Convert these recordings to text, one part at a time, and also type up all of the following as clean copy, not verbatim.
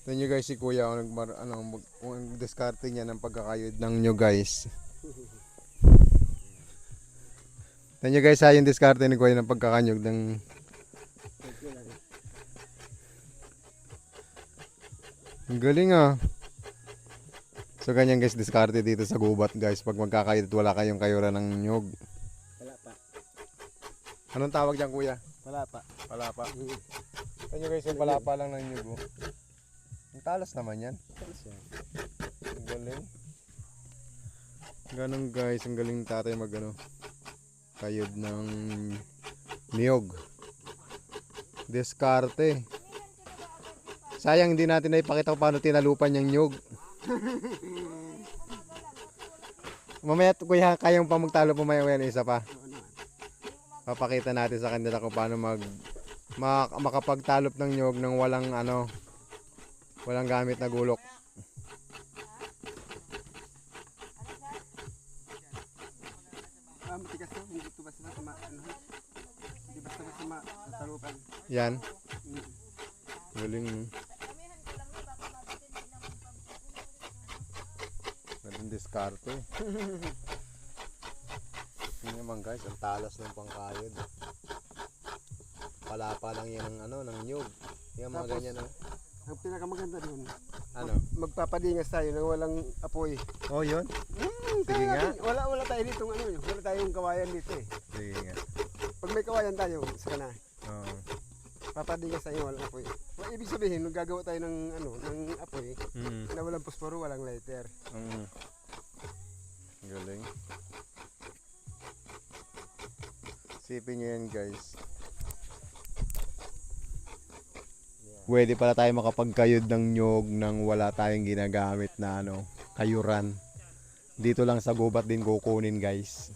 Ito nyo guys si kuya kung diskarte niya ng pagkakayod ng nyo guys. Ito nyo guys yung diskarte ni kuya ng pagkakanyog ng... Ang galing ah. So ganyan guys diskarte dito sa gubat guys pag magkakayod at wala kayong kayuran ng nyog. Wala pa. Anong tawag dyan kuya? Wala pa. Palapa. Ito nyo guys yung palapa lang ng nyog. Ang talas naman yan. Ang galing. Ganun guys, ang galing tatay kayod ng niyog. Diskarte. Sayang hindi natin naipakita kung paano tinalupan yung niyog. Mamaya kuya, kayang pa magtalo mamaya isa pa. Papakita natin sa kanila kung paano makapagtalop ng niyog ng walang gamit na gulok. Matigas na, hindi ito basta hindi basta matalupan. Yan. Galing. Nandun diskarte. Yun naman guys, ang talas ng pangkayod. Palapa lang yan ng nyug. Yung mga ganyan Ang pinakamaganda doon, magpapadingas tayo nang walang apoy. Oh, yun? Sige nga. Wala tayo dito wala tayong kawayan dito eh. Sige nga. Pag may kawayan tayo, saka na. Oo. Papadingas tayo walang apoy. Ibig sabihin, nung gagawa tayo ng apoy, na walang posporo, walang lighter. Galing. Sipin nyo yan guys. Pwede pala tayo makapagkayod ng nyog nang wala tayong ginagamit na kayuran. Dito lang sa gubat din kukunin guys.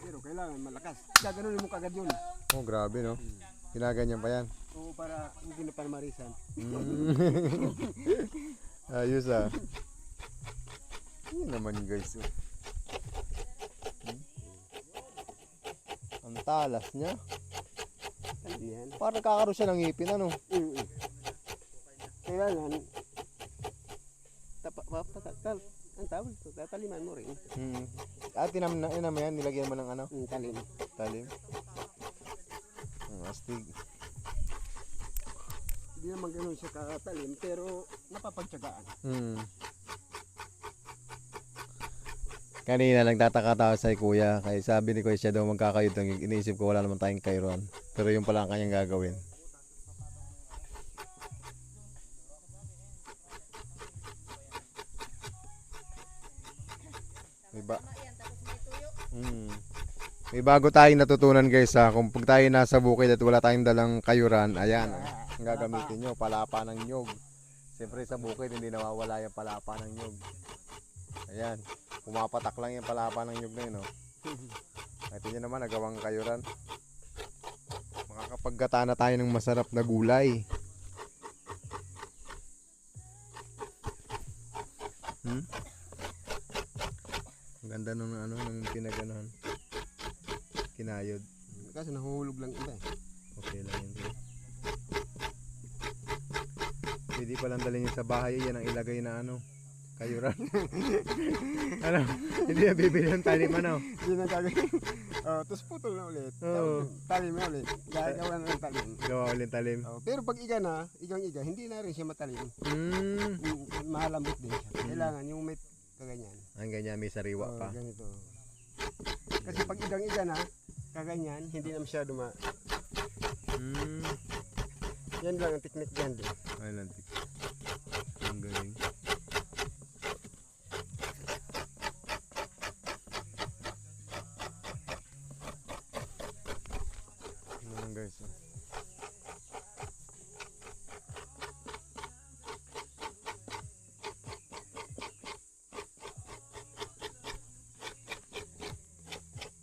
Pero kailangan malakas. Gaganunin mo kagad yun. Oh, grabe no. Ginaganyan pa yan. Oo, para hindi na panmarisan. Ayos ah. Yun naman guys. Ang talas niya. Yan. Parang nakakaroon siya ng ngipin Kailangan ang tawag ito, tataliman mo rin. At tinam yan, nilagyan mo ng Talim. talim. Ang astig. Hindi naman ganun siya katalim, pero napapagtsagaan. Kanina nagtataka tayo sa kuya, kaya sabi ni kuya siya daw magkakayod ng iniisip ko wala naman tayong kayuran. Pero yung pala ang kanyang gagawin. Diba? May bago tayong natutunan guys kung pag tayo nasa bukid at wala tayong dalang kayuran, ayan, ang gagamitin nyo, palapa ng nyog. Siyempre sa bukid hindi nawawala yung palapa ng nyog. Ayan, pumapatak lang yung palapa ng nyog na yun. Ito nyo naman, nagawang kayuran. Makakapaggata na tayo ng masarap na gulay. Ang ganda nung pinaganohan. Kinayod. Kasi nahuhulog lang iba eh. Okay lang yun. Pwede palang dalhin yun sa bahay, yan ang ilagay na kayuran. Hindi na bibili ng talim Hindi na gagawin. Tapos putol na ulit. Talim na ulit. Gagawa na ng talim. Gawa ulit talim. Pero pag igang-iga, hindi na rin siya matalim. Mahalambot din siya. Kailangan yung may kaganyan. Ang ganyan, may sariwa pa. Ganito. Kasi pag igang-iga na, kaganyan, hindi na masyado Yan lang ang technique dyan din. Ay, lantik. Ang galing. Ayan guys.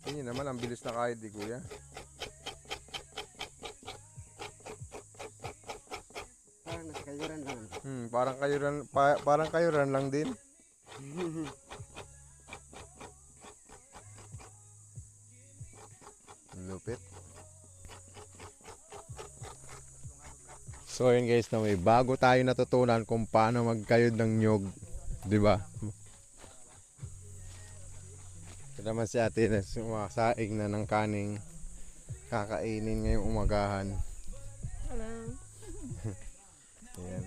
Tingin naman, ang bilis na kahit di kuya. Parang nasa kayuran lang. Parang kayuran lang din. Lupit. So yun guys, na may bago tayo natutunan kung paano magkayod ng nyog, 'di ba? Ito naman si ate na sumasaing na ng kaning kakainin ngayong umagahan. Hello. Ayan.